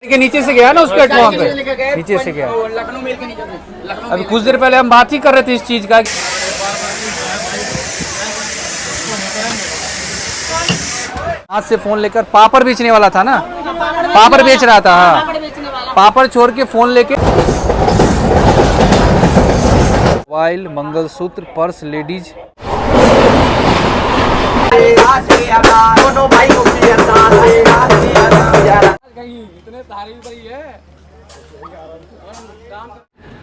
के नीचे से गया ना उस प्लेटफॉर्म पे, नीचे से गया। लखनऊ मेल के नीचे से। अभी कुछ देर पहले हम बात ही कर रहे थे इस चीज का। हाथ से फोन लेकर पापड़ बेचने वाला था ना, पापड़ बेच रहा था। हाँ, पापड़ छोड़ के फोन लेके। Mobile, mangalsutra, purse, ladies.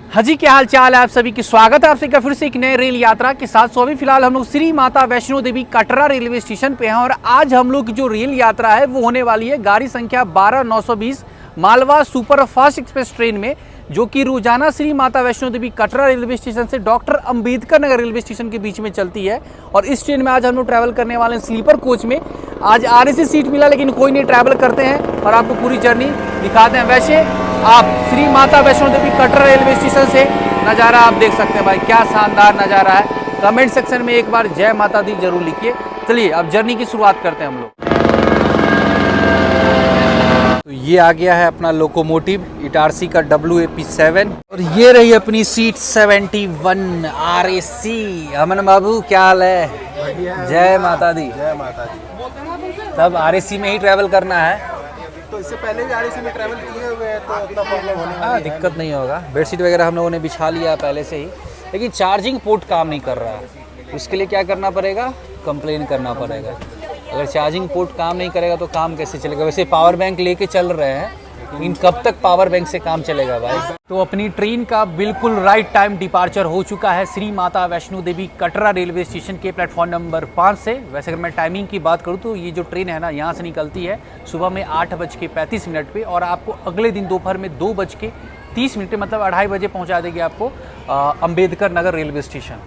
हाँ जी, क्या हाल चाल है आप सभी की। स्वागत है आपसे फिर से एक नए रेल यात्रा के साथ। सो अभी फिलहाल हम लोग श्री माता वैष्णो देवी कटरा रेलवे स्टेशन पे हैं और आज हम लोग की जो रेल यात्रा है वो होने वाली है गाड़ी संख्या 12920 Malwa super fast express train में, जो कि रोजाना श्री माता वैष्णो देवी कटरा रेलवे स्टेशन से doctor Ambedkar Nagar railway station के बीच में चलती है। और इस ट्रेन में आज हम लोग ट्रैवल करने वाले हैं स्लीपर कोच में। आज आरएसी सीट मिला लेकिन कोई नहीं, ट्रैवल करते हैं और आपको पूरी जर्नी दिखाते हैं। वैसे आप श्री माता वैष्णो देवी कटरा रेलवे स्टेशन से नज़ारा आप देख सकते हैं भाई, क्या शानदार नज़ारा है। कमेंट सेक्शन में एक बार जय माता दी जरूर लिखिए। चलिए अब जर्नी की शुरुआत करते हैं हम लोग। तो ये आ गया है अपना लोकोमोटिव इटारसी का WAP7 और ये रही अपनी सीट 71 RAC। अमन बाबू क्या हाल है? जय माता दी। जय माता दी। तब RAC में ही ट्रैवल करना है तो इससे पहले भी RAC में ट्रैवल किए हुए हैं तो उतना प्रॉब्लम होने वाली दिक्कत नहीं होगा। बेडशीट वगैरह हम लोगों ने बिछा लिया पहले से ही, लेकिन चार्जिंग पोर्ट काम नहीं कर रहा है। उसके लिए क्या करना पड़ेगा? कंप्लेन करना पड़ेगा। अगर चार्जिंग पोर्ट काम नहीं करेगा तो काम कैसे चलेगा? वैसे पावर बैंक लेके चल रहे हैं, लेकिन कब तक पावर बैंक से काम चलेगा भाई? तो अपनी ट्रेन का बिल्कुल राइट टाइम डिपार्चर हो चुका है श्री माता वैष्णो देवी कटरा रेलवे स्टेशन के प्लेटफॉर्म नंबर 5 से। वैसे अगर मैं टाइमिंग की बात करूँ तो ये जो ट्रेन है ना, यहाँ से निकलती है सुबह में 8:35 पे और आपको अगले दिन दोपहर में 2:30 मतलब 2:30 बजे पहुँचा देगी आपको अंबेडकर नगर रेलवे स्टेशन।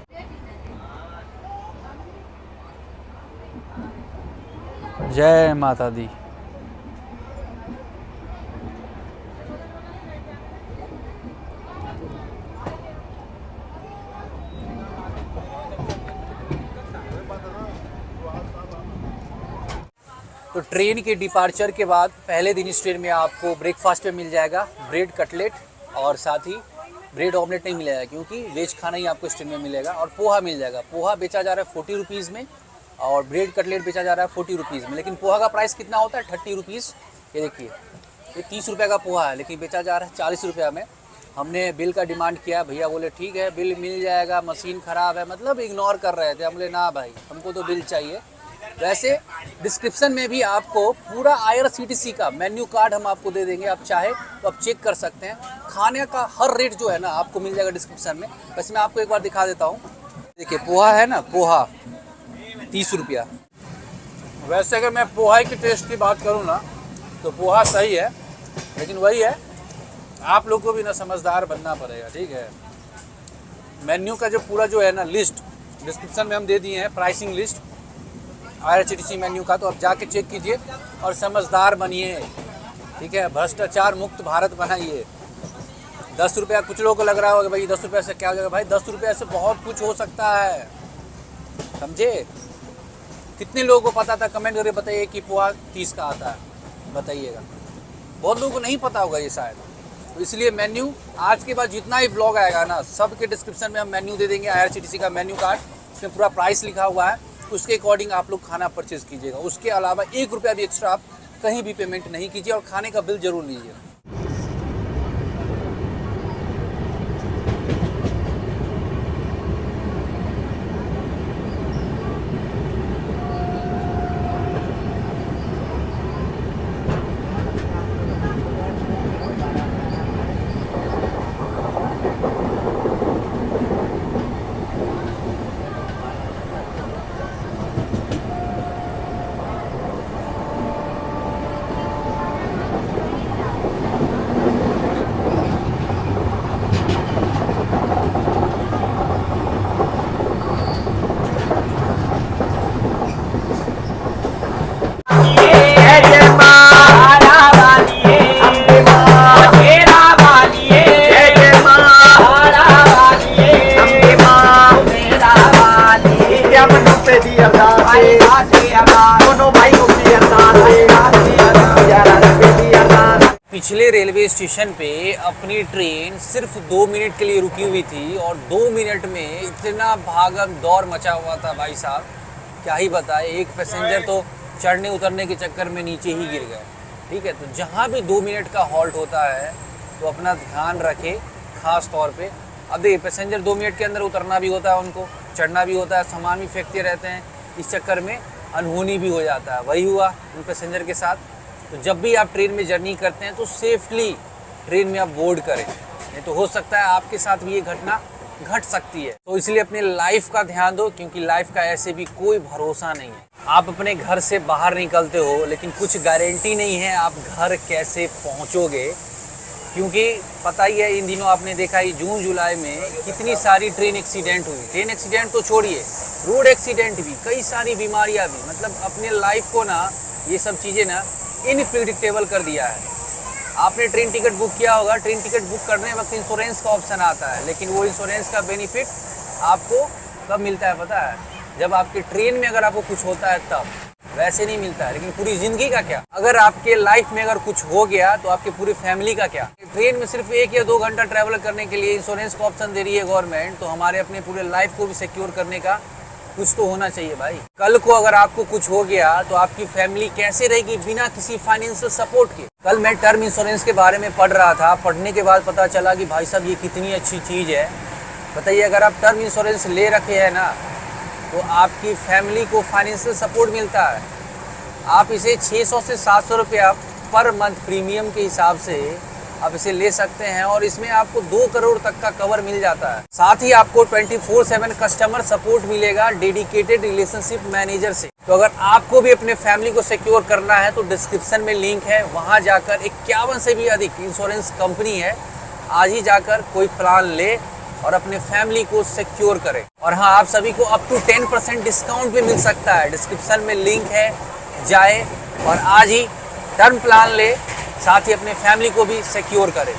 जय माता दी। तो ट्रेन के डिपार्चर के बाद पहले दिन इस ट्रेन में आपको ब्रेकफास्ट पे मिल जाएगा ब्रेड कटलेट और साथ ही ब्रेड ऑमलेट नहीं मिलेगा क्योंकि वेज खाना ही आपको इस ट्रेन में मिलेगा। और पोहा मिल जाएगा। पोहा बेचा जा रहा है 40 रुपीज़ में और ब्रेड कटलेट बेचा जा रहा है 40 रुपीज़ में। लेकिन पोहा का प्राइस कितना होता है? 30 रुपीज़। ये देखिए, ये 30 रुपये का पोहा है लेकिन बेचा जा रहा है 40 रुपये में। हमने बिल का डिमांड किया, भैया बोले ठीक है बिल मिल जाएगा, मशीन ख़राब है, मतलब इग्नोर कर रहे थे। हम बोले ना भाई, हमको तो बिल चाहिए। वैसे डिस्क्रिप्शन में भी आपको पूरा IRCTC का मेन्यू कार्ड हम आपको दे देंगे, आप चाहे तो आप चेक कर सकते हैं। खाने का हर रेट जो है ना आपको मिल जाएगा डिस्क्रिप्शन में। वैसे मैं आपको एक बार दिखा देता हूँ। देखिए पोहा है ना, पोहा 30 रुपया। वैसे अगर मैं पोहा की टेस्ट की बात करूँ ना तो पोहा सही है, लेकिन वही है आप लोग को भी ना समझदार बनना पड़ेगा, ठीक है। मेन्यू का जो पूरा जो है ना लिस्ट डिस्क्रिप्शन में हम दे दिए हैं, प्राइसिंग लिस्ट IRCTC मेन्यू का, तो आप जाके चेक कीजिए और समझदार बनिए, ठीक है। भ्रष्टाचार मुक्त भारत बनाइए। 10 रुपया कुछ लोगों को लग रहा होगा भाई 10 रुपये से क्या हो जाएगा? भाई 10 रुपये से बहुत कुछ हो सकता है, समझे। कितने लोगों को पता था? कमेंट करके बताइए कि पोहा 30 का आता है, बताइएगा। बहुत लोगों को नहीं पता होगा ये शायद। तो इसलिए मेन्यू आज के बाद जितना ही व्लॉग आएगा ना, सब के डिस्क्रिप्शन में हम मेन्यू दे देंगे, IRCTC का मेन्यू कार्ड। इसमें पूरा प्राइस लिखा हुआ है, उसके अकॉर्डिंग आप लोग खाना परचेज़ कीजिएगा। उसके अलावा 1 रुपया भी एक्स्ट्रा आप कहीं भी पेमेंट नहीं कीजिए और खाने का बिल ज़रूर लीजिए। वाले रेलवे स्टेशन पे अपनी ट्रेन सिर्फ 2 मिनट के लिए रुकी हुई थी और 2 मिनट में इतना भागम दौड़ मचा हुआ था भाई साहब, क्या ही बताए। एक पैसेंजर तो चढ़ने उतरने के चक्कर में नीचे ही गिर गए। ठीक है, तो जहाँ भी 2 मिनट का हॉल्ट होता है तो अपना ध्यान रखें ख़ास तौर पे। अब देखिए पैसेंजर 2 मिनट के अंदर उतरना भी होता है, उनको चढ़ना भी होता है, सामान भी फेंकते रहते हैं, इस चक्कर में अनहोनी भी हो जाता है। वही हुआ उन पैसेंजर के साथ। तो जब भी आप ट्रेन में जर्नी करते हैं तो सेफली ट्रेन में आप बोर्ड करें, नहीं तो हो सकता है आपके साथ भी ये घटना घट सकती है। तो इसलिए अपने लाइफ का ध्यान दो, क्योंकि लाइफ का ऐसे भी कोई भरोसा नहीं है। आप अपने घर से बाहर निकलते हो लेकिन कुछ गारंटी नहीं है आप घर कैसे पहुंचोगे, क्योंकि पता ही है इन दिनों आपने देखा ही जून जुलाई में कितनी सारी ट्रेन एक्सीडेंट हुई। ट्रेन एक्सीडेंट तो छोड़िए, रोड एक्सीडेंट भी, कई सारी बीमारियां भी। मतलब अपने लाइफ को ना ये सब चीज़ें ना इनप्रिडिक्टेबल कर दिया है। आपने ट्रेन टिकट बुक किया होगा, ट्रेन टिकट बुक करने वक्त इंश्योरेंस का ऑप्शन आता है, लेकिन वो इंश्योरेंस का बेनिफिट आपको कब मिलता है पता है? जब आपके ट्रेन में अगर आपको कुछ होता है तब, वैसे नहीं मिलता है। लेकिन पूरी ज़िंदगी का क्या? अगर आपके लाइफ में अगर कुछ हो गया तो आपकी पूरी फैमिली का क्या? ट्रेन में सिर्फ 1 या 2 घंटा ट्रैवल करने के लिए इंश्योरेंस का ऑप्शन दे रही है गवर्नमेंट, तो हमारे अपने पूरे लाइफ को भी सिक्योर करने का कुछ तो होना चाहिए भाई। कल को अगर आपको कुछ हो गया तो आपकी फैमिली कैसे रहेगी बिना किसी फाइनेंशियल सपोर्ट के? कल मैं टर्म इंश्योरेंस के बारे में पढ़ रहा था, पढ़ने के बाद पता चला कि भाई साहब ये कितनी अच्छी चीज़ है। बताइए, अगर आप टर्म इंश्योरेंस ले रखे हैं ना तो आपकी फैमिली को फाइनेंशियल सपोर्ट मिलता है। आप इसे 600 से 700 रुपया पर मंथ प्रीमियम के हिसाब से आप इसे ले सकते हैं और इसमें आपको 2 करोड़ तक का कवर मिल जाता है। साथ ही आपको 24/7 कस्टमर सपोर्ट मिलेगा डेडिकेटेड रिलेशनशिप मैनेजर से। तो अगर आपको भी अपने फैमिली को सिक्योर करना है तो डिस्क्रिप्शन में लिंक है, वहां जाकर 51 से भी अधिक इंश्योरेंस कंपनी है। आज ही जाकर कोई प्लान ले और अपने फैमिली को सिक्योर करें। और हाँ, आप सभी को अप टू 10% डिस्काउंट भी मिल सकता है। डिस्क्रिप्शन में लिंक है, जाए और आज ही टर्म प्लान ले, साथ ही अपने फैमिली को भी सिक्योर करें।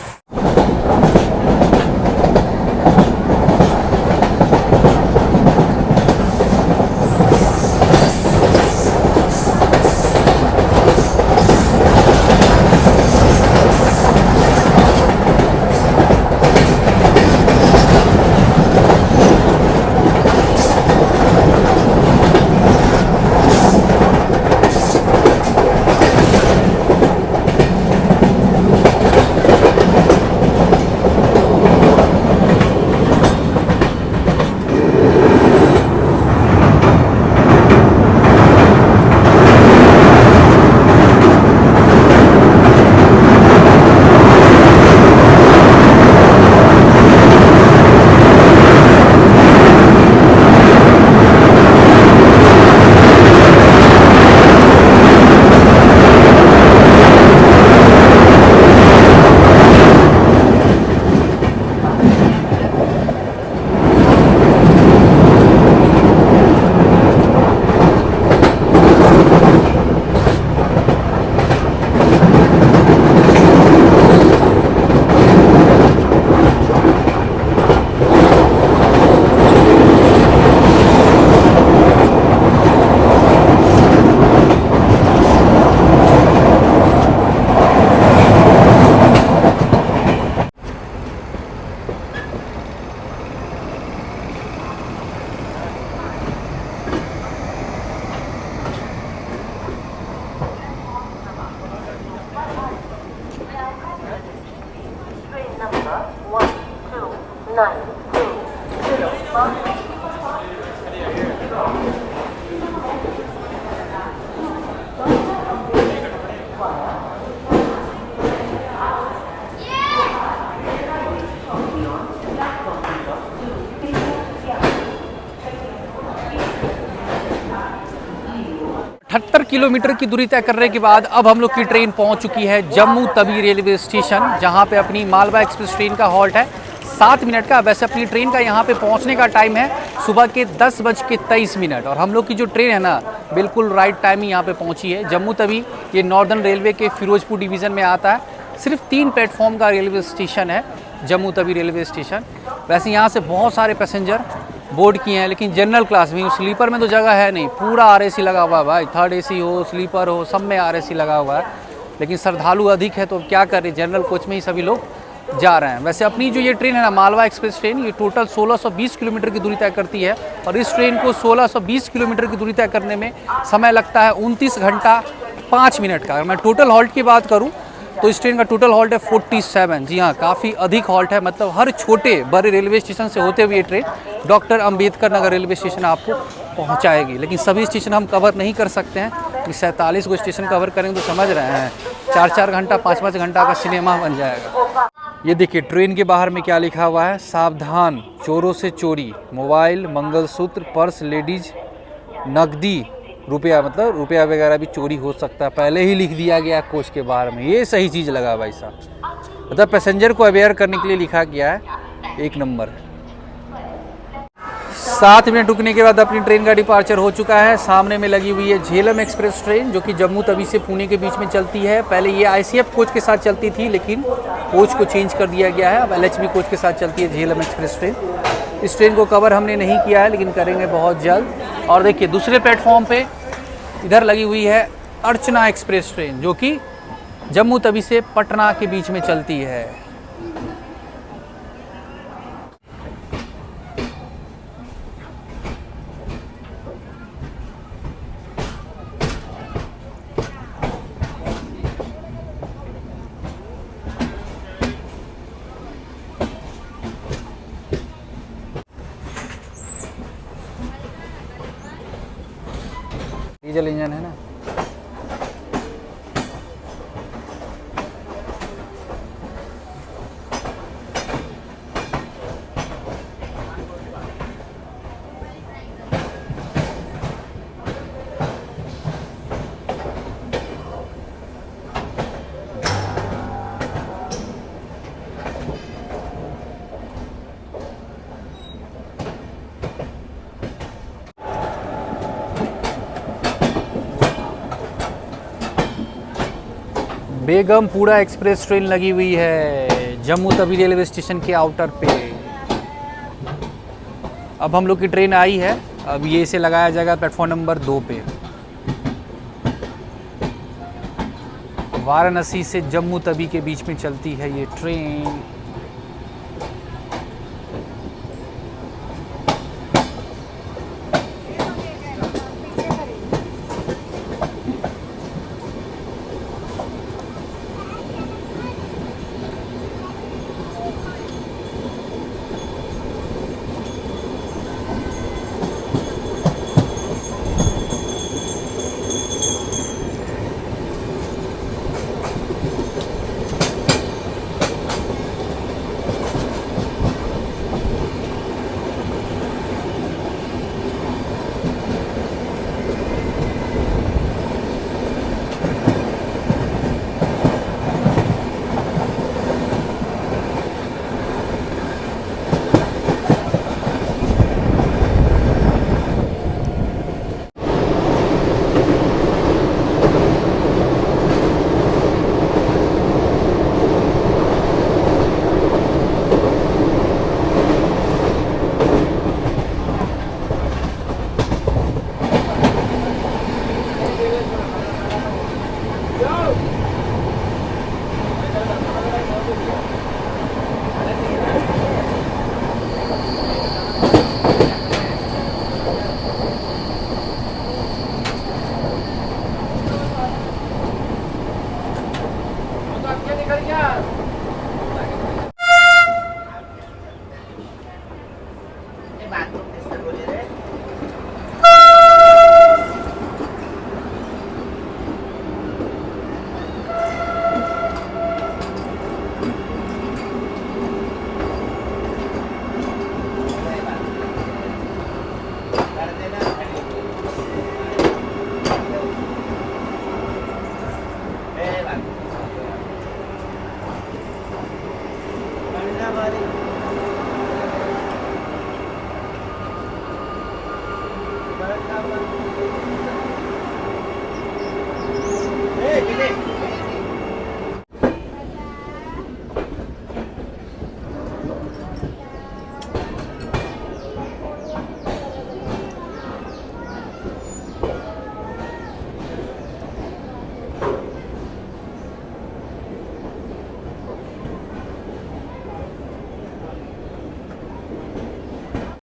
किलोमीटर की दूरी तय करने के बाद अब हम लोग की ट्रेन पहुंच चुकी है जम्मू तवी रेलवे स्टेशन, जहां पे अपनी मालवा एक्सप्रेस ट्रेन का हॉल्ट है 7 मिनट का। वैसे अपनी ट्रेन का यहाँ पे पहुँचने का टाइम है सुबह के 10:23 और हम लोग की जो ट्रेन है ना बिल्कुल राइट टाइम ही यहाँ पे पहुँची है। जम्मू तवी ये नॉर्दर्न रेलवे के फिरोजपुर डिवीज़न में आता है। सिर्फ 3 प्लेटफॉर्म का रेलवे स्टेशन है जम्मू तवी रेलवे स्टेशन। वैसे यहाँ से बहुत सारे पैसेंजर बोर्ड किए हैं, लेकिन जनरल क्लास में, स्लीपर में तो जगह है नहीं। पूरा RAC लगा हुआ है भाई, 3rd AC हो, स्लीपर हो, सब में RAC लगा हुआ है। लेकिन श्रद्धालु अधिक है तो अब क्या करें, जनरल कोच में ही सभी लोग जा रहे हैं। वैसे अपनी जो ये ट्रेन है ना, मालवा एक्सप्रेस ट्रेन, ये टोटल 1620 किलोमीटर की दूरी तय करती है और इस ट्रेन को 1620 किलोमीटर की दूरी तय करने में समय लगता है 29 घंटा 5 मिनट का। अगर मैं टोटल हॉल्ट की बात करूं तो इस ट्रेन का टोटल हॉल्ट है 47। जी हाँ, काफ़ी अधिक हॉल्ट है, मतलब हर छोटे बड़े रेलवे स्टेशन से होते हुए ये train doctor Ambedkar Nagar railway station आपको पहुंचाएगी। लेकिन सभी स्टेशन हम कवर नहीं कर सकते हैं कि 47 को स्टेशन कवर करेंगे तो समझ रहे हैं 4-4 घंटा 5-5 घंटा का सिनेमा बन जाएगा। ये देखिए ट्रेन के बाहर में क्या लिखा हुआ है, सावधान चोरों से चोरी, मोबाइल, मंगलसूत्र, पर्स, लेडीज, नकदी, रुपया, मतलब रुपया वगैरह भी चोरी हो सकता है। पहले ही लिख दिया गया कोच के बारे में, ये सही चीज़ लगा भाई साहब, मतलब पैसेंजर को अवेयर करने के लिए लिखा गया है, एक नंबर है। 7 मिनट रुकने के बाद अपनी ट्रेन का डिपार्चर हो चुका है। सामने में लगी हुई है झेलम एक्सप्रेस ट्रेन जो कि जम्मू तवी से पुणे के बीच में चलती है। पहले ये ICF कोच के साथ चलती थी लेकिन कोच को चेंज कर दिया गया है, अब LHB कोच के साथ चलती है झेलम एक्सप्रेस ट्रेन। इस ट्रेन को कवर हमने नहीं किया है लेकिन करेंगे बहुत जल्द। और देखिए दूसरे प्लेटफॉर्म पे इधर लगी हुई है अर्चना एक्सप्रेस ट्रेन जो कि जम्मू तवी से पटना के बीच में चलती है। डीजल इंजन है ना। बेगमपुरा एक्सप्रेस ट्रेन लगी हुई है जम्मू तवी रेलवे स्टेशन के आउटर पे। अब हम लोग की ट्रेन आई है, अब ये इसे लगाया जाएगा प्लेटफॉर्म नंबर 2 पे। वाराणसी से जम्मू तवी के बीच में चलती है ये ट्रेन।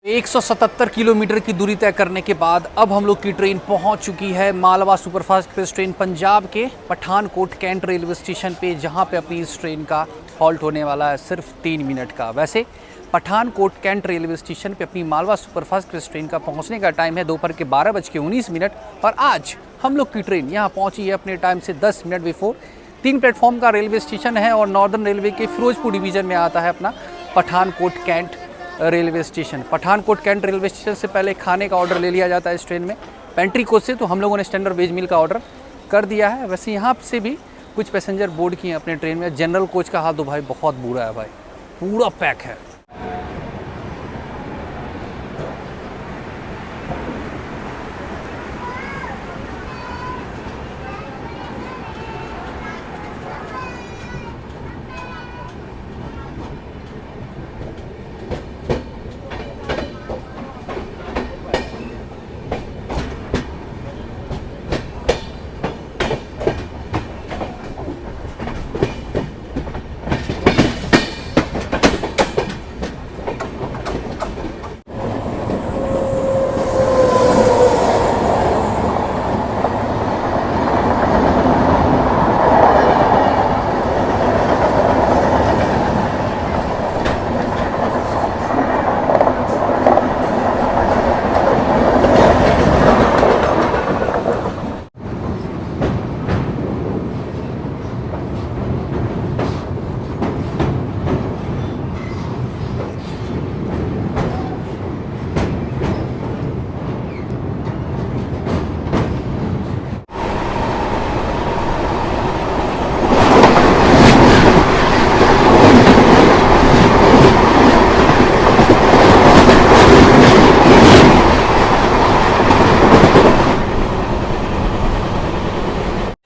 177 किलोमीटर की दूरी तय करने के बाद अब हम लोग की ट्रेन पहुंच चुकी है Malwa superfast express train Punjab के पठानकोट कैंट रेलवे स्टेशन पे, जहां पे अपनी इस ट्रेन का हॉल्ट होने वाला है सिर्फ 3 मिनट का। वैसे पठानकोट कैंट रेलवे स्टेशन पे अपनी मालवा सुपरफास्ट एक्सप्रेस ट्रेन का पहुंचने का टाइम है दोपहर के 12:19 और आज हम लोग की ट्रेन यहां पहुंची है अपने टाइम से 10 मिनट बिफोर। 3 प्लेटफॉर्म का रेलवे स्टेशन है और नॉर्दर्न रेलवे के फिरोजपुर डिवीज़न में आता है अपना Pathankot cantt railway station. Pathankot cantt railway station से पहले खाने का ऑर्डर ले लिया जाता है इस ट्रेन में पेंट्री कोच से, तो हम लोगों ने स्टैंडर्ड वेज मील का ऑर्डर कर दिया है। वैसे यहाँ से भी कुछ पैसेंजर बोर्ड किए हैं अपने ट्रेन में। जनरल कोच का हाल तो भाई बहुत बुरा है भाई, पूरा पैक है।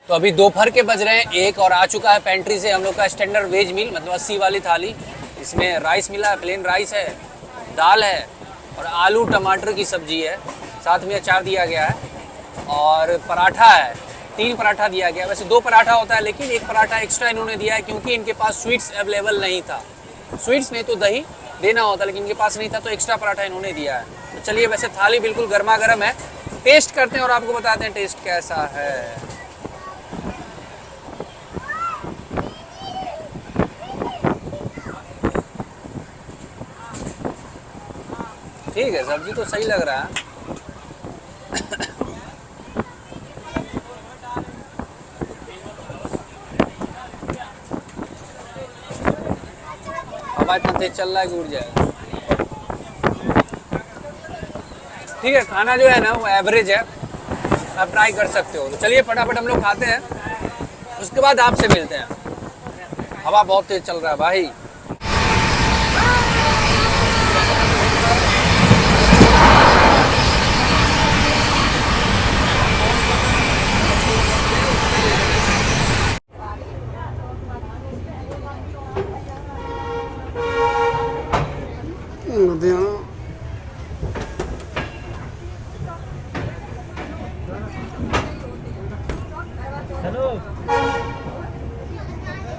तो अभी दोपहर के बज रहे हैं 1 और आ चुका है पेंट्री से हम लोग का स्टैंडर्ड वेज मील, मतलब 80 वाली थाली। इसमें राइस मिला है, प्लेन राइस है, दाल है और आलू टमाटर की सब्जी है, साथ में अचार दिया गया है और पराठा है। 3 पराठा दिया गया। वैसे 2 पराठा होता है लेकिन 1 पराठा एक्स्ट्रा इन्होंने दिया है क्योंकि इनके पास स्वीट्स अवेलेबल नहीं था। स्वीट्स नहीं तो दही देना होता, लेकिन इनके पास नहीं था तो एक्स्ट्रा पराठा इन्होंने दिया है। तो चलिए, वैसे थाली बिल्कुल गर्मा गर्म है, टेस्ट करते हैं और आपको बताते हैं टेस्ट कैसा है। ठीक है, सब्जी तो सही लग रहा है। हवा इतना तेज चल रहा है कि उड़ जाएगा। ठीक है, खाना जो है ना वो एवरेज है, आप ट्राई कर सकते हो। तो चलिए फटाफट हम लोग खाते हैं, उसके बाद आपसे मिलते हैं। हवा बहुत तेज चल रहा है भाई। हेलो,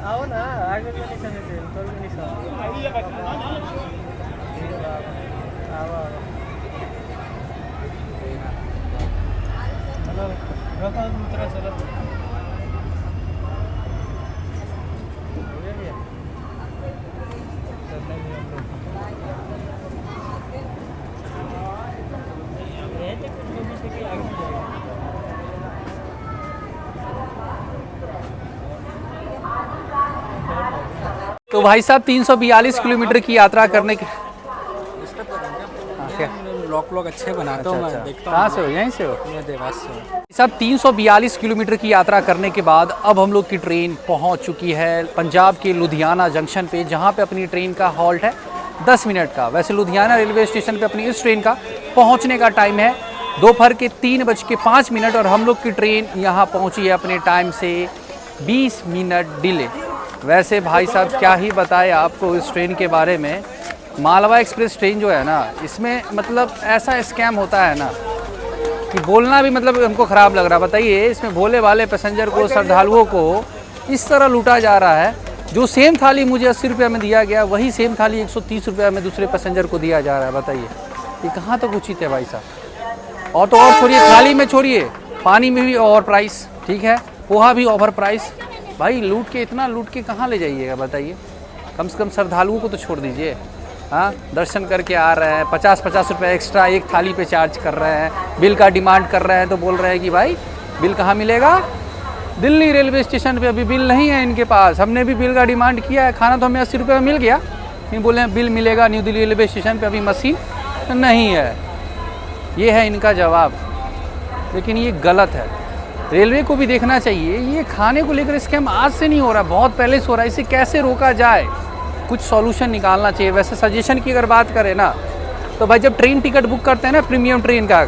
आओ ना, आगे भी नहीं चले, ऊपर भी नहीं चले। आओ आओ। हेलो, रखो दूसरा चलो। हो गया क्या? चलते हैं हम लोग। ये तो कुछ लोगों से कि आगे जाएगा। तो भाई साहब 342 किलोमीटर की यात्रा करने के ब्लॉग अच्छे बनाता हूँ मैं, देखता हूँ। कहाँ से हो? यहीं से हो? मैं देवास से हूँ। साहब 342 किलोमीटर की यात्रा करने के बाद अब हम लोग की ट्रेन पहुंच चुकी है पंजाब के लुधियाना जंक्शन पे, जहां पे अपनी ट्रेन का हॉल्ट है 10 मिनट का। वैसे लुधियाना रेलवे स्टेशन पे अपनी इस ट्रेन का पहुंचने का टाइम है दोपहर के 3:05 और हम लोग की ट्रेन यहां पहुंची है अपने टाइम से 20 मिनट डिले। वैसे भाई साहब क्या ही बताए आपको इस ट्रेन के बारे में। मालवा एक्सप्रेस ट्रेन जो है ना, इसमें मतलब ऐसा स्कैम होता है ना कि बोलना भी मतलब हमको ख़राब लग रहा है। बताइए, इसमें भोले वाले पैसेंजर को, श्रद्धालुओं को इस तरह लूटा जा रहा है। जो सेम थाली मुझे 80 रुपये में दिया गया, वही सेम थाली 130 रुपये में दूसरे पैसेंजर को दिया जा रहा है। बताइए, ये कहाँ तक उचित है भाई साहब? और तो और छोड़िए, थाली में छोड़िए, पानी में भी ओवर प्राइस, ठीक है, पोहा भी ओवर प्राइस। भाई लूट के, इतना लूट के कहाँ ले जाइएगा बताइए? कम से कम श्रद्धालुओं को तो छोड़ दीजिए। हाँ, दर्शन करके आ रहे हैं, 50-50 रुपये एक्स्ट्रा एक थाली पे चार्ज कर रहे हैं, बिल का डिमांड कर रहे हैं, तो बोल रहे हैं कि भाई बिल कहाँ मिलेगा? दिल्ली रेलवे स्टेशन पे अभी बिल नहीं है इनके पास। हमने भी बिल का डिमांड किया है, खाना तो हमें 80 रुपये में मिल गया, नहीं बोले हैं बिल मिलेगा न्यू दिल्ली रेलवे स्टेशन पे, अभी मशीन नहीं है। ये है इनका जवाब, लेकिन ये गलत है। रेलवे को भी देखना चाहिए, ये खाने को लेकर स्कैम आज से नहीं हो रहा, बहुत पहले से हो रहा है। इसे कैसे रोका जाए, कुछ सॉल्यूशन निकालना चाहिए। वैसे सजेशन की अगर बात करें ना, तो भाई जब ट्रेन टिकट बुक करते हैं ना प्रीमियम ट्रेन का,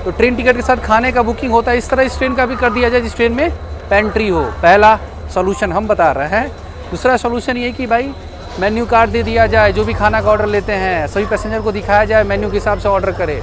तो ट्रेन टिकट के साथ खाने का बुकिंग होता है, इस तरह इस ट्रेन का भी कर दिया जाए जिस ट्रेन में पेंट्री हो। पहला सॉल्यूशन हम बता रहे हैं। दूसरा सॉल्यूशन ये कि भाई मेन्यू कार्ड दे दिया जाए, जो भी खाना का ऑर्डर लेते हैं सभी पैसेंजर को दिखाया जाए, मेन्यू के हिसाब से ऑर्डर करे।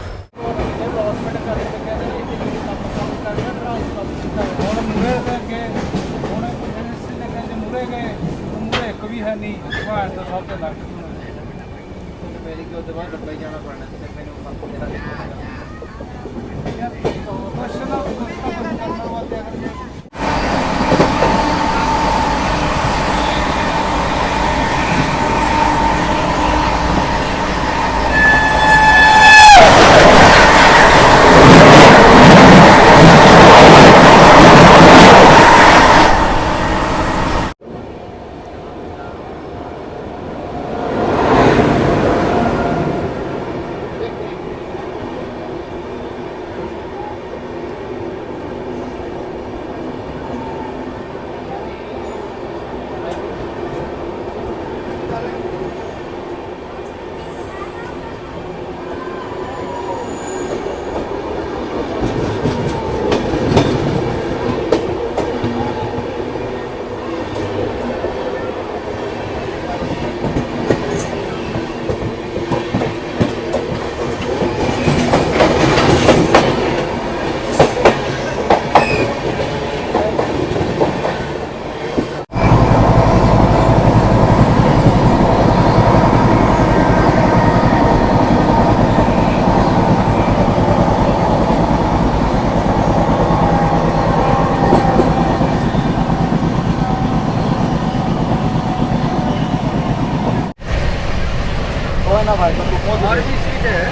और भी सीट है,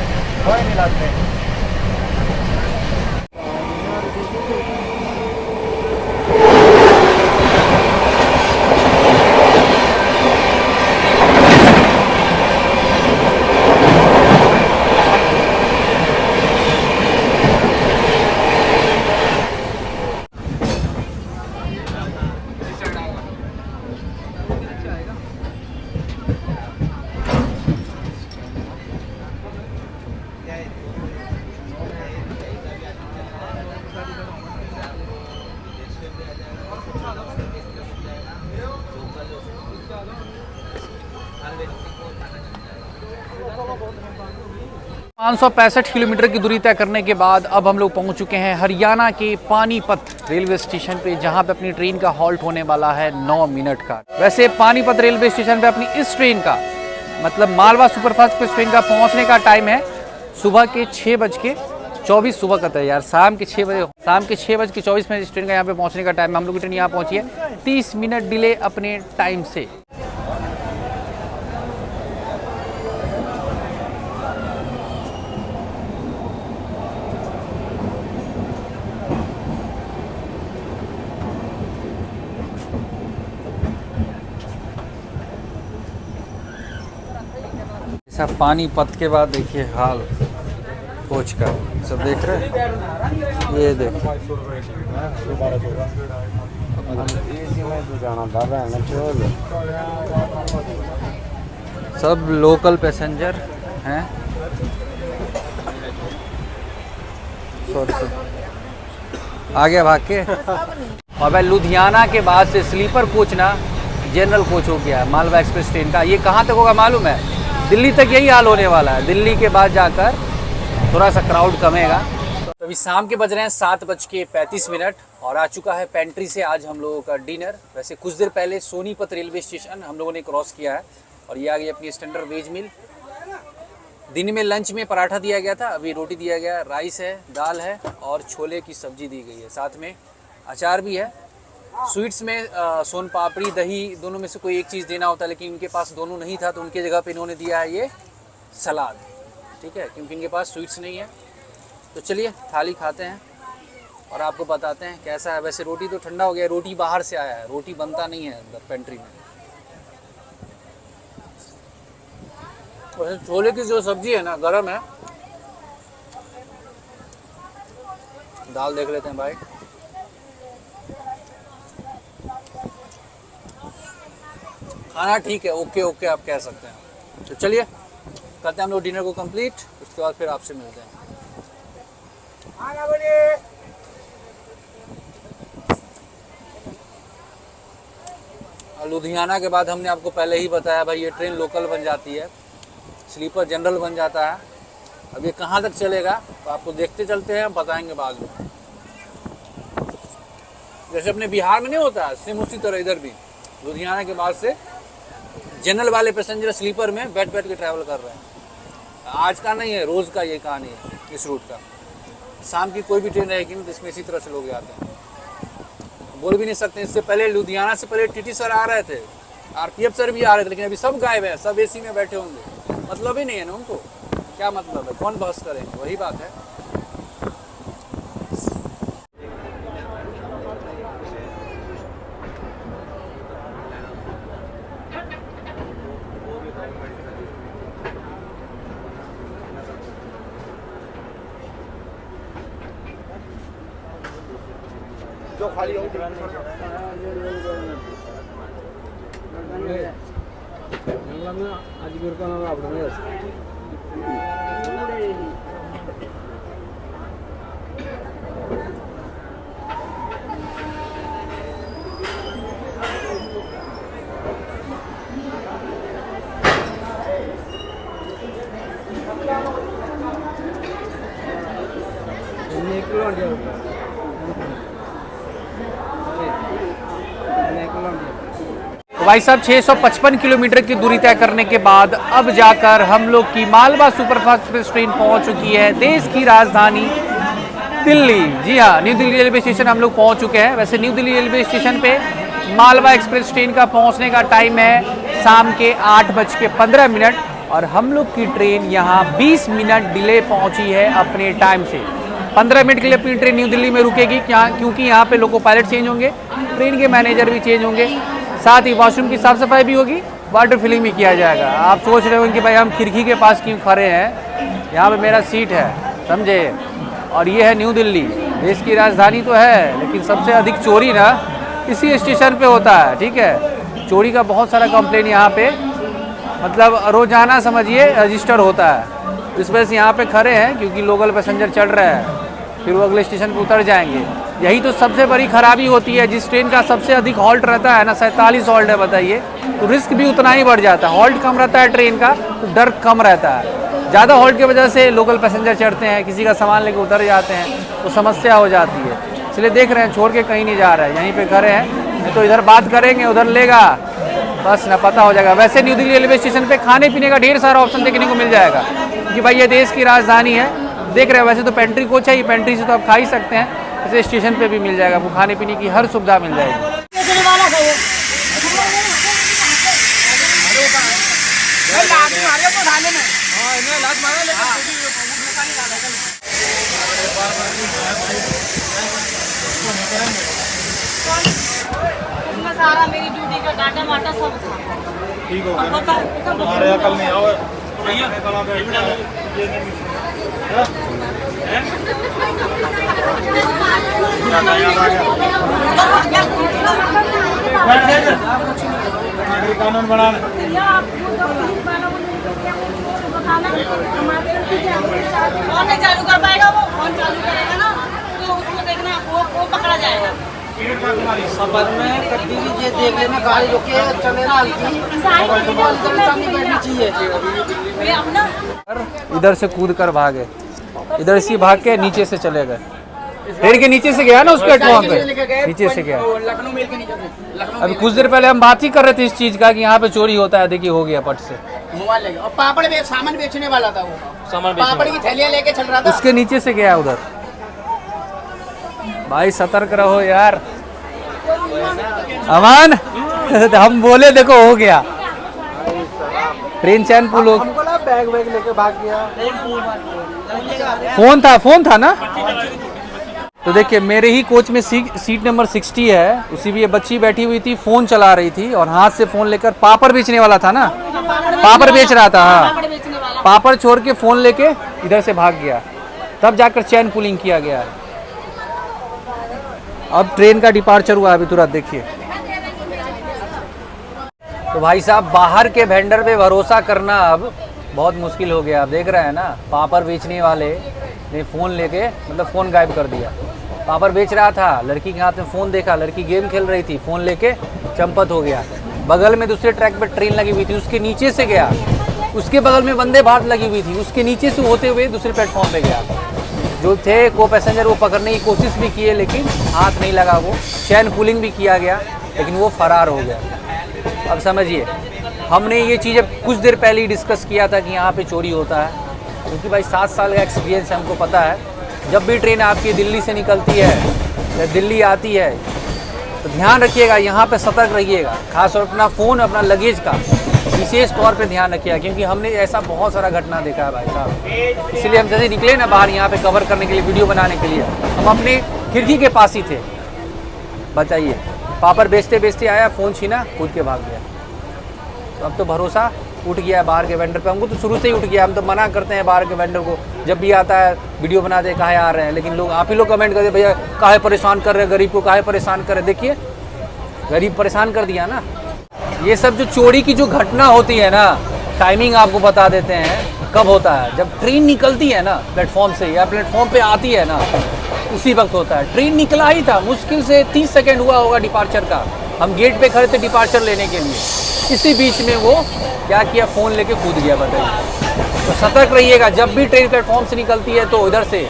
कोई मिलाते हैं। पाँच 565 किलोमीटर की दूरी तय करने के बाद अब हम लोग पहुंच चुके हैं हरियाणा के पानीपत रेलवे स्टेशन पे, जहां पे अपनी ट्रेन का हॉल्ट होने वाला है 9 मिनट का। वैसे पानीपत रेलवे स्टेशन पे अपनी इस ट्रेन का, मतलब मालवा सुपरफास्ट एक्सप्रेस ट्रेन का पहुंचने का टाइम है सुबह के 6:24। सुबह का था यार, शाम के 6:24 इस ट्रेन का यहाँ पे पहुँचने का टाइम है। हम लोग की ट्रेन यहाँ पहुँची है 30 मिनट डिले अपने टाइम से। सब पानीपत के बाद देखिए हाल कोच का, सब देख रहे हैं, ये देखिए सब लोकल पैसेंजर हैं। आ गया भाग के। और भाई लुधियाना के बाद से स्लीपर कोच ना जनरल कोच हो गया मालवा एक्सप्रेस ट्रेन का। ये कहाँ तक होगा मालूम है? दिल्ली तक यही हाल होने वाला है। दिल्ली के बाद जाकर थोड़ा सा क्राउड कमेगा। तो अभी शाम के बज रहे हैं 7:35 और आ चुका है पेंट्री से आज हम लोगों का डिनर। वैसे कुछ देर पहले सोनीपत रेलवे स्टेशन हम लोगों ने क्रॉस किया है और ये आ गई अपनी स्टैंडर्ड वेज मील। दिन में लंच में पराठा दिया गया था, अभी रोटी दिया गया, राइस है, दाल है और छोले की सब्जी दी गई है, साथ में अचार भी है। स्वीट्स में सोन पापड़ी, दही, दोनों में से कोई एक चीज़ देना होता है, लेकिन इनके पास दोनों नहीं था तो उनके जगह पे इन्होंने दिया है ये सलाद, ठीक है, क्योंकि इनके पास स्वीट्स नहीं है। तो चलिए थाली खाते हैं और आपको बताते हैं कैसा है। वैसे रोटी तो ठंडा हो गया, रोटी बाहर से आया है, रोटी बनता नहीं है अंदर पेंट्री में। वैसे छोले की जो सब्जी है ना गरम है। दाल देख लेते हैं भाई। खाना ठीक है, ओके ओके आप कह सकते हैं। तो चलिए करते हैं हम लोग डिनर को कंप्लीट, उसके बाद फिर आपसे मिलते हैं। लुधियाना के बाद हमने आपको पहले ही बताया भाई ये ट्रेन लोकल बन जाती है, स्लीपर जनरल बन जाता है। अब ये कहाँ तक चलेगा तो आपको देखते चलते हैं, बताएंगे बाद में। जैसे अपने बिहार में नहीं होता, सेम उसी तरह इधर भी लुधियाना के बाद से जनरल वाले पैसेंजर स्लीपर में बैठ बैठ के ट्रैवल कर रहे हैं। आज का नहीं है, रोज़ का ये कहानी है इस रूट का। शाम की कोई भी ट्रेन रहेगी तो इसमें इसी तरह से लोग जाते हैं। बोल भी नहीं सकते। इससे पहले लुधियाना से पहले टीटी सर आ रहे थे, आरपीएफ सर भी आ रहे थे, लेकिन अभी सब गायब है, सब एसी में बैठे होंगे। मतलब ही नहीं है ना उनको, क्या मतलब है, कौन बहस करेंगे, वही बात है। जो खाली हो भाई साहब 655 किलोमीटर की दूरी तय करने के बाद अब जाकर हम लोग की मालवा सुपरफास्ट एक्सप्रेस ट्रेन पहुंच चुकी है देश की राजधानी दिल्ली। जी हाँ, न्यू दिल्ली रेलवे स्टेशन हम लोग पहुंच चुके हैं। वैसे न्यू दिल्ली रेलवे स्टेशन पे मालवा एक्सप्रेस ट्रेन का पहुंचने का टाइम है शाम के 8:15 और हम लोग की ट्रेन यहाँ 20 मिनट डिले पहुँची है अपने टाइम से। 15 मिनट के लिए अपनी ट्रेन न्यू दिल्ली में रुकेगी, क्योंकि यहाँ पे लोको पायलट चेंज होंगे, ट्रेन के मैनेजर भी चेंज होंगे, साथ ही वॉशरूम की साफ सफाई भी होगी, वाटर फिलिंग भी किया जाएगा। आप सोच रहे होंगे कि भाई हम खिड़की के पास क्यों खड़े हैं, यहाँ पे मेरा सीट है, समझे। और ये है न्यू दिल्ली, देश की राजधानी तो है, लेकिन सबसे अधिक चोरी ना इसी स्टेशन पे होता है, ठीक है। चोरी का बहुत सारा कंप्लेन यहाँ पे मतलब रोजाना समझिए रजिस्टर होता है। इस वजह से यहाँ पे खड़े हैं क्योंकि लोकल पैसेंजर चढ़ रहे हैं, फिर वो अगले स्टेशन पे उतर जाएंगे। यही तो सबसे बड़ी खराबी होती है। जिस ट्रेन का सबसे अधिक हॉल्ट रहता है ना, 47 हॉल्ट है बताइए, तो रिस्क भी उतना ही बढ़ जाता है। हॉल्ट कम रहता है ट्रेन का तो डर कम रहता है। ज़्यादा हॉल्ट की वजह से लोकल पैसेंजर चढ़ते हैं, किसी का सामान लेकर उतर जाते हैं तो समस्या हो जाती है। इसलिए देख रहे हैं छोड़ के कहीं नहीं जा रहा है, यहीं पे खड़े हैं। नहीं तो इधर बात करेंगे उधर लेगा, बस ना पता हो जाएगा। वैसे न्यू दिल्ली रेलवे स्टेशन पे खाने पीने का ढेर सारा ऑप्शन देखने को मिल जाएगा, क्योंकि भाई ये देश की राजधानी है। देख रहे हैं वैसे तो पेंट्री कोच है, ये पेंट्री से तो आप खा ही सकते हैं, वैसे स्टेशन पे भी मिल जाएगा, वो खाने पीने की हर सुविधा मिल जाएगी। सारा मेरी ड्यूटी का डाटा वाटा सब था। ठीक हो गया, हमारे यहाँ कल नहीं आओ कानून बनाना फोन नहीं चालू कर पाएगा, वो फोन चालू करेगा ना तो उसको देखना वो पकड़ा जाएगा। सफर में कभी भी ये देख लेना गाड़ी रोके चले ना हल्की बैठनी चाहिए। इधर से कूद कर भागे, इधर से भाग के नीचे से चले गए। ट्रेन के नीचे से गया ना उस प्लेटफॉर्म पे, नीचे से गया। लखनऊ मेल के नीचे से, लखनऊ अभी कुछ देर पहले हम बात ही कर रहे थे इस चीज का कि यहाँ पे चोरी होता है, देखिए हो गया पट से। मोबाइल ले गया और पापड़ सामान बेचने वाला था वो, पापड़ की थैलियाँ लेके चल रहा था, उसके नीचे से गया उधर। भाई सतर्क रहो यार। अमान हम बोले देखो हो गया, ट्रेन चैन पुल हो। हमको ना बैग वैग लेके भाग गया। फोन था ना। तो देखिए मेरे ही कोच में सीट नंबर 60 है, उसी भी ये बच्ची बैठी हुई थी, फोन चला रही थी और हाथ से फोन लेकर, पापड़ बेचने वाला था ना, पापड़ बेच रहा था, हाँ, पापड़ छोड़ के फोन लेके इधर से भाग गया, तब जाकर चैन पुलिंग किया गया है। अब ट्रेन का डिपार्चर हुआ अभी तुरंत, देखिए। तो भाई साहब बाहर के वेंडर पे भरोसा करना अब बहुत मुश्किल हो गया। आप देख रहे हैं ना, पापड़ बेचने वाले ने फ़ोन लेके, मतलब फ़ोन गायब कर दिया। पापड़ बेच रहा था, लड़की के हाथ में फ़ोन देखा, लड़की गेम खेल रही थी, फ़ोन लेके चंपत हो गया। बगल में दूसरे ट्रैक पर ट्रेन लगी हुई थी, उसके नीचे से गया। उसके बगल में वंदे भारत लगी हुई थी, उसके नीचे से होते हुए दूसरे प्लेटफॉर्म पे गया। जो थे को पैसेंजर वो पकड़ने की कोशिश भी किए, लेकिन हाथ नहीं लगा। वो चैन पुलिंग भी किया गया, लेकिन वो फरार हो गया। अब समझिए, हमने ये चीज़ें कुछ देर पहले ही डिस्कस किया था कि यहाँ पे चोरी होता है, क्योंकि भाई 7 साल का एक्सपीरियंस है, हमको पता है। जब भी ट्रेन आपकी दिल्ली से निकलती है या दिल्ली आती है तो ध्यान रखिएगा, यहाँ पे सतर्क रहिएगा, खासतौर पर अपना फ़ोन, अपना लगेज का विशेष तौर पे ध्यान रखिएगा, क्योंकि हमने ऐसा बहुत सारा घटना देखा है भाई साहब। इसलिए हम जैसे निकले ना बाहर यहाँ पे कवर करने के लिए, वीडियो बनाने के लिए, हम अपने खिड़की के पास ही थे। बताइए, पापड़ बेचते बेचते आया, फ़ोन छीना, कूद के भाग गया। तो अब तो भरोसा उठ गया है बाहर के वेंडर पे। हमको तो शुरू से ही उठ गया। हम तो मना करते हैं बाहर के वेंडर को, जब भी आता है वीडियो बना दे, काहे आ रहे हैं, लेकिन लोग, आप ही लोग कमेंट करते भैया काहे परेशान कर रहे हैं गरीब को, काहे परेशान कर रहे हैं। देखिए गरीब परेशान कर दिया ना। ये सब जो चोरी की जो घटना होती है ना, टाइमिंग आपको बता देते हैं कब होता है। जब ट्रेन निकलती है ना प्लेटफॉर्म से या प्लेटफॉर्म पे आती है ना, उसी वक्त होता है। ट्रेन निकला ही था, मुश्किल से 30 सेकेंड हुआ होगा डिपार्चर का। हम गेट पे खड़े थे डिपार्चर लेने के लिए, इसी बीच में वो क्या किया, फ़ोन लेके कूद गया। बताइए। तो सतर्क रहिएगा, जब भी ट्रेन प्लेटफॉर्म से निकलती है तो इधर से,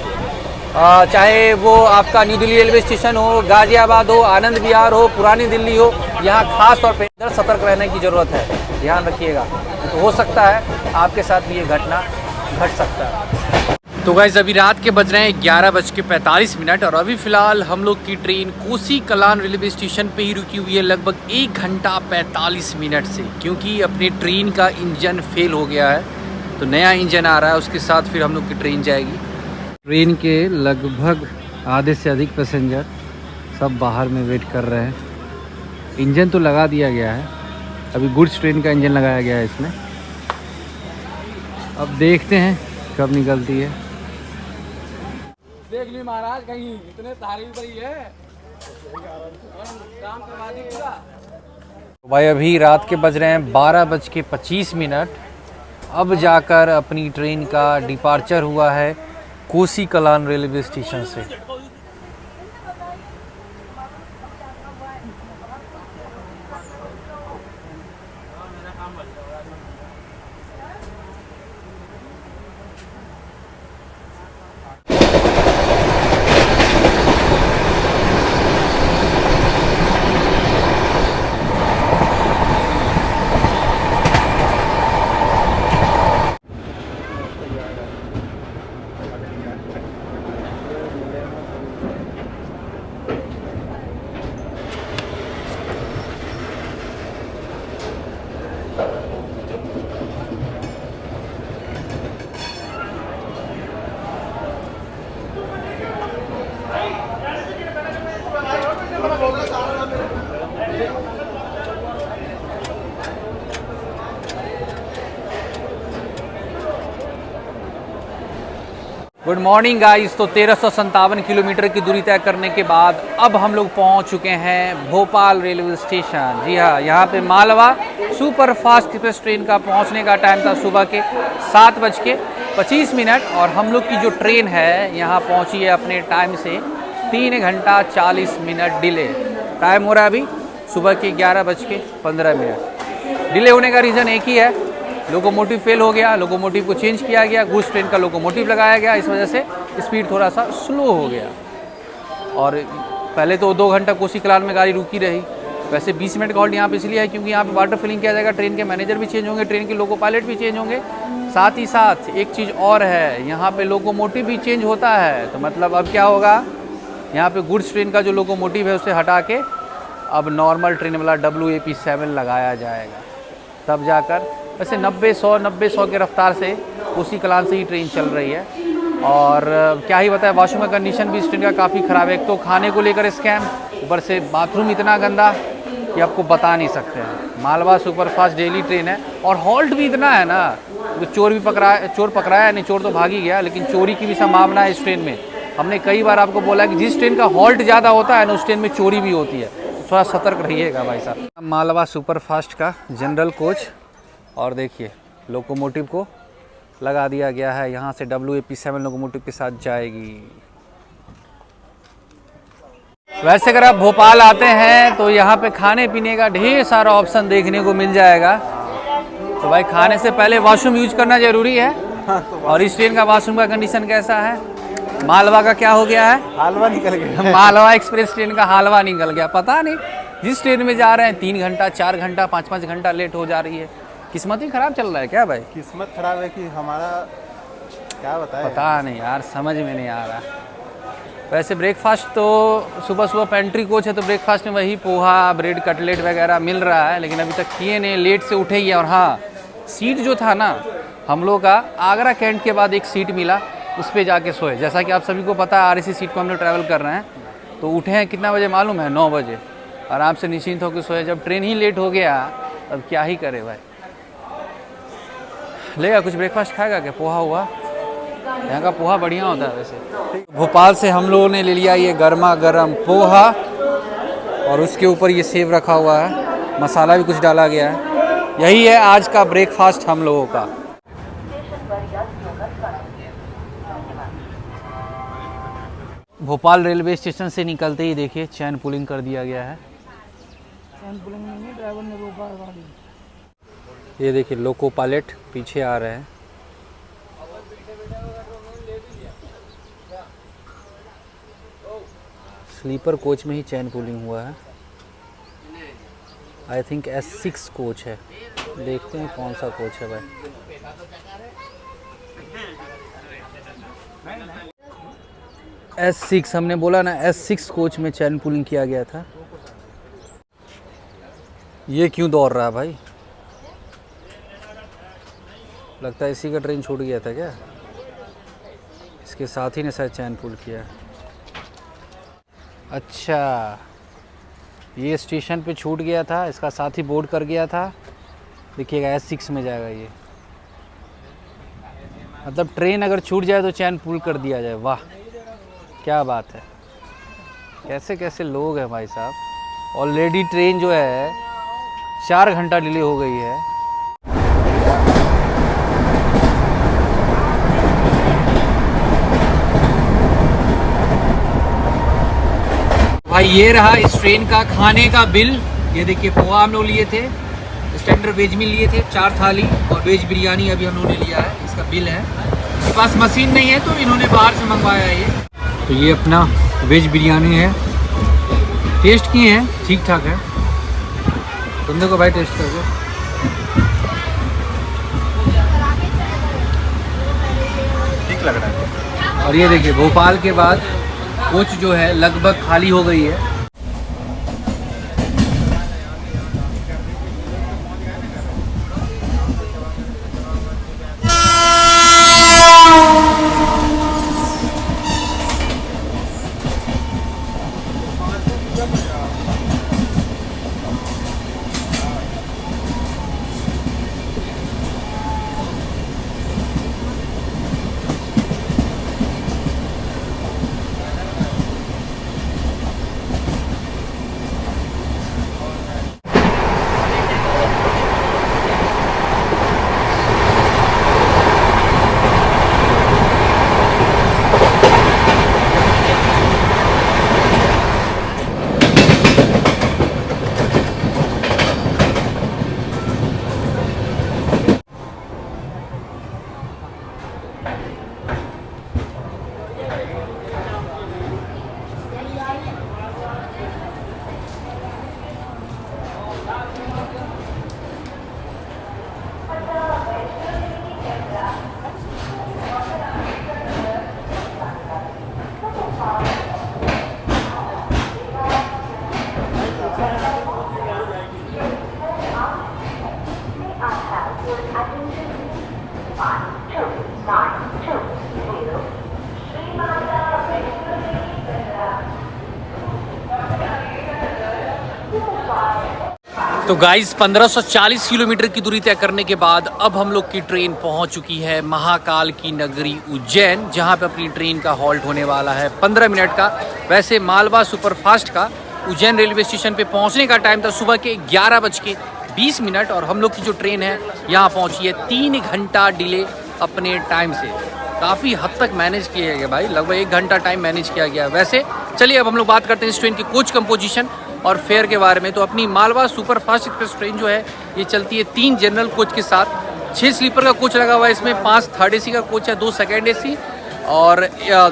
चाहे वो आपका न्यू दिल्ली रेलवे स्टेशन हो, गाजियाबाद हो, आनंद विहार हो, पुरानी दिल्ली हो, यहाँ खास तौर पे इधर सतर्क रहने की ज़रूरत है। ध्यान रखिएगा, तो हो सकता है आपके साथ भी ये घटना घट सकता है। तो गाइस अभी रात के बज रहे हैं 11:45 और अभी फ़िलहाल हम लोग की train Kosi Kalan railway station पे ही रुकी हुई है लगभग 1 घंटा 45 मिनट से, क्योंकि अपने ट्रेन का इंजन फेल हो गया है। तो नया इंजन आ रहा है, उसके साथ फिर हम लोग की ट्रेन जाएगी। ट्रेन के लगभग आधे से अधिक पैसेंजर सब बाहर में वेट कर रहे हैं। इंजन तो लगा दिया गया है, अभी गुड्स ट्रेन का इंजन लगाया गया है इसमें। अब देखते हैं कब निकलती है। देख ली महाराज, कहीं इतने तारीफ रही है, काम करवा दी पूरा। भाई अभी रात के बज रहे हैं 12:25। अब जाकर अपनी ट्रेन का डिपार्चर हुआ है कोसी कलान रेलवे स्टेशन से। Good morning guys. तो 1357 किलोमीटर की दूरी तय करने के बाद अब हम लोग पहुंच चुके हैं भोपाल रेलवे स्टेशन। जी हाँ, यहाँ पे Malwa super fast express train का पहुंचने का टाइम था सुबह के 7:25 और हम लोग की जो ट्रेन है यहाँ पहुंची है अपने टाइम से 3 घंटा 40 मिनट डिले। टाइम हो रहा है अभी सुबह के 11:15। डिले होने का रीज़न एक ही है, लोकोमोटिव फेल हो गया, लोकोमोटिव को चेंज किया गया, गुड्स ट्रेन का लोकोमोटिव लगाया गया, इस वजह से स्पीड थोड़ा सा स्लो हो गया। और पहले तो 2 घंटा कोसी कलान में गाड़ी रुकी रही। वैसे 20 मिनट का हॉल्ट यहाँ पे इसलिए है क्योंकि यहाँ पे वाटर फिलिंग किया जाएगा, ट्रेन के मैनेजर भी चेंज होंगे, ट्रेन के लोको पायलट भी चेंज होंगे। साथ ही साथ एक चीज़ और है, यहाँ पे लोकोमोटिव भी चेंज होता है। तो मतलब अब क्या होगा, यहाँ पे गुड्स ट्रेन का जो लोकोमोटिव है उसे हटा के अब नॉर्मल ट्रेन वाला WAP7 लगाया जाएगा, तब जाकर। वैसे 90-100 के रफ्तार से कोसी कलान से ही ट्रेन चल रही है। और क्या ही बताया, वॉशरूम का कंडीशन भी इस ट्रेन का काफ़ी ख़राब है। एक तो खाने को लेकर स्कैम, ऊपर से बाथरूम इतना गंदा कि आपको बता नहीं सकते हैं। मालवा सुपरफास्ट डेली ट्रेन है और हॉल्ट भी इतना है ना, तो चोर पकड़ाया नहीं, चोर तो भाग ही गया, लेकिन चोरी की भी संभावना है इस ट्रेन में। हमने कई बार आपको बोला कि जिस ट्रेन का हॉल्ट ज़्यादा होता है ना, उस ट्रेन में चोरी भी होती है, थोड़ा सतर्क रहिएगा भाई साहब। मालवा सुपरफास्ट का जनरल कोच, और देखिए लोकोमोटिव को लगा दिया गया है, यहाँ से WAP7 लोकोमोटिव के साथ जाएगी। वैसे अगर आप भोपाल आते हैं तो यहाँ पे खाने पीने का ढेर सारा ऑप्शन देखने को मिल जाएगा। तो भाई खाने से पहले वॉशरूम यूज करना ज़रूरी है। और इस ट्रेन का वॉशरूम का कंडीशन कैसा है? मालवा का क्या हो गया है? हलवा निकल गया। मालवा एक्सप्रेस ट्रेन का हलवा निकल गया। पता नहीं जिस ट्रेन में जा रहे हैं 3 घंटा 4 घंटा 5-5 घंटा लेट हो जा रही है। किस्मत ही ख़राब चल रहा है क्या भाई? किस्मत खराब है कि हमारा, क्या बताएं, पता नहीं यार, समझ में नहीं आ रहा। वैसे ब्रेकफास्ट तो सुबह पेंट्री कोच है तो ब्रेकफास्ट में वही पोहा, ब्रेड, कटलेट वगैरह मिल रहा है, लेकिन अभी तक किए नहीं, लेट से उठे ही है। और हाँ, सीट जो था ना हम लोग का, आगरा कैंट के बाद एक सीट मिला, उस पर जाके सोए। जैसा कि आप सभी को पता है, RAC सीट पर हम लोग ट्रैवल कर रहे हैं। तो उठे हैं कितना बजे मालूम है? 9 बजे। आराम से निश्चिंत होकर सोए। जब ट्रेन ही लेट हो गया तब क्या ही करे भाई। लेगा कुछ ब्रेकफास्ट खाएगा क्या? पोहा हुआ, यहाँ का पोहा बढ़िया होता है वैसे। भोपाल से हम लोगों ने ले लिया ये गर्मा गर्म पोहा, और उसके ऊपर ये सेव रखा हुआ है, मसाला भी कुछ डाला गया है। यही है आज का ब्रेकफास्ट हम लोगों का। भोपाल रेलवे स्टेशन से निकलते ही देखिए चैन पुलिंग कर दिया गया है। चैन पुलिंग नहीं, ड्राइवर ने रोका है गाड़ी। ये देखिए लोको पायलट पीछे आ रहे हैं। स्लीपर कोच में ही चैन पुलिंग हुआ है। आई थिंक S6 कोच है। देखते हैं कौन सा कोच है भाई। S6 हमने बोला ना, S6 कोच में चैन पुलिंग किया गया था। ये क्यों दौड़ रहा है भाई? लगता है इसी का ट्रेन छूट गया था क्या? इसके साथ ही ने शायद चैन पुल किया। अच्छा, ये स्टेशन पे छूट गया था, इसका साथी बोर्ड कर गया था। देखिएगा S6 में जाएगा ये। मतलब ट्रेन अगर छूट जाए तो चैन पुल कर दिया जाए। वाह क्या बात है। कैसे कैसे लोग हैं भाई साहब। ऑलरेडी ट्रेन जो है 4 घंटा डिले हो गई है। भाई ये रहा इस ट्रेन का खाने का बिल। ये देखिए पोहा हम लोग लिए थे, स्टैंडर्ड वेज में लिए थे 4 थाली, और वेज बिरयानी अभी हम लोगों ने लिया है। इसका बिल है। मेरे पास मशीन नहीं है तो इन्होंने बाहर से मंगवाया है ये। तो ये अपना वेज बिरयानी है। टेस्ट किए हैं, ठीक ठाक है। तुम देखो भाई, टेस्ट करके। ठीक लग रहा है। और ये देखिए भोपाल के बाद कोच जो है लगभग खाली हो गई है। तो गाइस 1540 किलोमीटर की दूरी तय करने के बाद अब हम लोग की ट्रेन पहुंच चुकी है महाकाल की नगरी उज्जैन, जहां पे अपनी ट्रेन का हॉल्ट होने वाला है 15 मिनट का। वैसे मालवा सुपरफास्ट का उज्जैन रेलवे स्टेशन पे पहुंचने का टाइम था सुबह के 11:20 और हम लोग की जो ट्रेन है यहाँ पहुंची है 3 घंटा डिले अपने टाइम से। काफ़ी हद तक मैनेज किया गया भाई, लगभग 1 घंटा टाइम मैनेज किया गया। वैसे चलिए अब हम लोग बात करते हैं इस ट्रेन की कोच कंपोजिशन और फेयर के बारे में। तो अपनी मालवा सुपरफास्ट एक्सप्रेस ट्रेन जो है ये चलती है 3 जनरल कोच के साथ। 6 स्लीपर का कोच लगा हुआ है इसमें, 5 थर्ड एसी का कोच है, 2 सेकेंड एसी और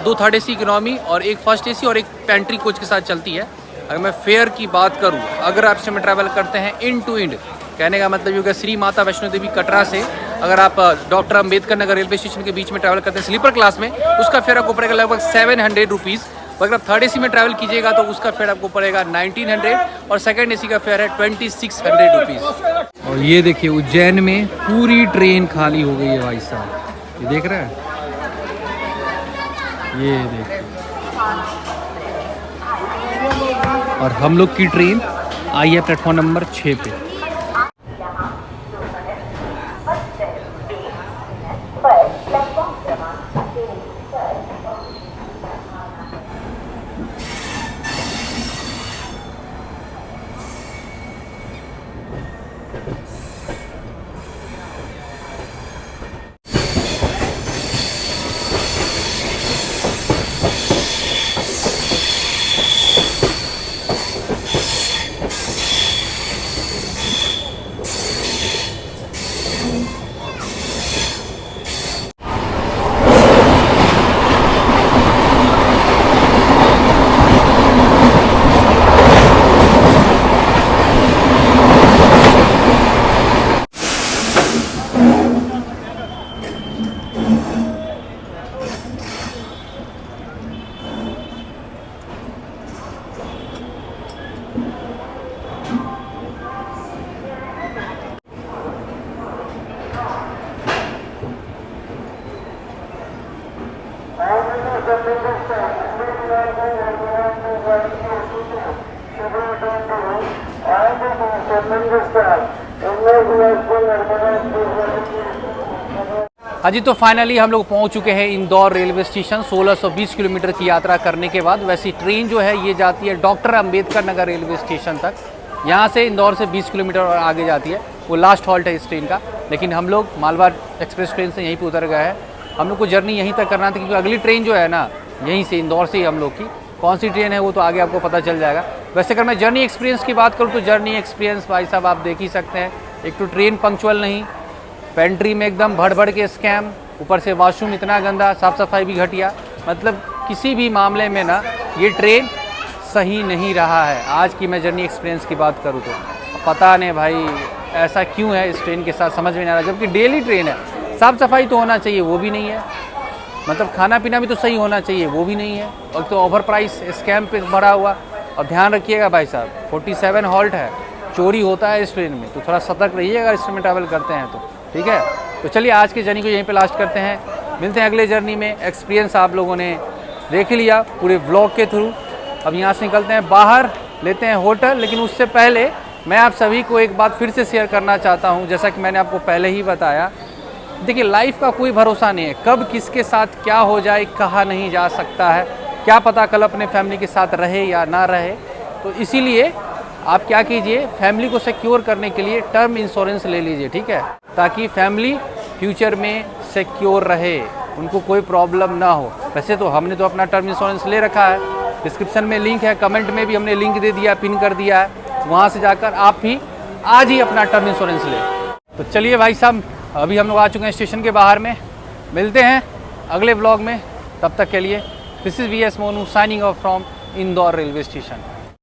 2 थर्ड एसी इकोनॉमी और 1 फर्स्ट एसी और 1 पेंट्री कोच के साथ चलती है। अगर मैं फेयर की बात करूँ, अगर आप इसमें ट्रैवल करते हैं इंड टू इंड, कहने का मतलब ये होगा श्री माता वैष्णो देवी कटरा से अगर आप doctor Ambedkar Nagar railway station के बीच में ट्रैवल करते हैं स्लीपर क्लास में, उसका फेयर आपको पड़ेगा लगभग 700 रुपीज़। अगर आप थर्ड एसी में ट्रैवल कीजिएगा तो उसका फेयर आपको पड़ेगा 1900 और सेकंड एसी का फेयर है 2600 रुपीज़। और ये देखिए उज्जैन में पूरी ट्रेन खाली हो गई है भाई साहब, ये देख रहे हैं, ये देखिए। और हम लोग की ट्रेन आई है प्लेटफॉर्म नंबर 6 पे। हाँ जी, तो फाइनली हम लोग पहुंच चुके हैं इंदौर रेलवे स्टेशन 1620 किलोमीटर की यात्रा करने के बाद। वैसे ट्रेन जो है ये जाती है doctor Ambedkar Nagar railway station तक। यहाँ से इंदौर से 20 किलोमीटर और आगे जाती है, वो लास्ट हॉल्ट है इस ट्रेन का। लेकिन हम लोग मालवा एक्सप्रेस ट्रेन से यहीं पे उतर गए हैं। हम लोग को जर्नी यहीं तक करना था क्योंकि अगली ट्रेन जो है ना यहीं से इंदौर से ही हम लोग की, कौन सी ट्रेन है वो तो आगे आपको पता चल जाएगा। वैसे अगर मैं जर्नी एक्सपीरियंस की बात करूँ तो जर्नी एक्सपीरियंस भाई साहब आप देख ही सकते हैं। एक तो ट्रेन पंक्चुअल नहीं, पेंट्री में एकदम भड़ के स्कैम, ऊपर से वॉशरूम इतना गंदा, साफ़ सफाई भी घटिया। मतलब किसी भी मामले में ना ये ट्रेन सही नहीं रहा है। आज की मैं जर्नी एक्सपीरियंस की बात करूँ तो पता नहीं भाई ऐसा क्यों है इस ट्रेन के साथ, समझ में नहीं आ रहा। जबकि डेली ट्रेन है, साफ़ सफाई तो होना चाहिए वो भी नहीं है, मतलब खाना पीना भी तो सही होना चाहिए वो भी नहीं है, और तो ओवर प्राइस स्कैम पे भरा हुआ। और ध्यान रखिएगा भाई साहब 47 हॉल्ट है, चोरी होता है इस ट्रेन में, तो थोड़ा सतर्क रहिएगा अगर इस ट्रेन में ट्रैवल करते हैं तो, ठीक है। तो चलिए आज की जर्नी को यहीं पे लास्ट करते हैं, मिलते हैं अगले जर्नी में। एक्सपीरियंस आप लोगों ने देख लिया पूरे व्लॉग के थ्रू। अब यहाँ से निकलते हैं बाहर, लेते हैं होटल। लेकिन उससे पहले मैं आप सभी को एक बात फिर से शेयर करना चाहता हूँ, जैसा कि मैंने आपको पहले ही बताया। देखिए लाइफ का कोई भरोसा नहीं है, कब किसके साथ क्या हो जाए कहा नहीं जा सकता है। क्या पता कल अपने फैमिली के साथ रहे या ना रहे। तो इसीलिए आप क्या कीजिए, फैमिली को सिक्योर करने के लिए टर्म इंश्योरेंस ले लीजिए, ठीक है, ताकि फैमिली फ्यूचर में सिक्योर रहे, उनको कोई प्रॉब्लम ना हो। वैसे तो हमने तो अपना टर्म इंश्योरेंस ले रखा है, डिस्क्रिप्शन में लिंक है, कमेंट में भी हमने लिंक दे दिया, पिन कर दिया है, वहाँ से जाकर आप भी आज ही अपना टर्म इंश्योरेंस लें। तो चलिए भाई साहब अभी हम लोग आ चुके हैं स्टेशन के बाहर में, मिलते हैं अगले व्लॉग में। तब तक के लिए this is VS Monu signing off from Indore railway station.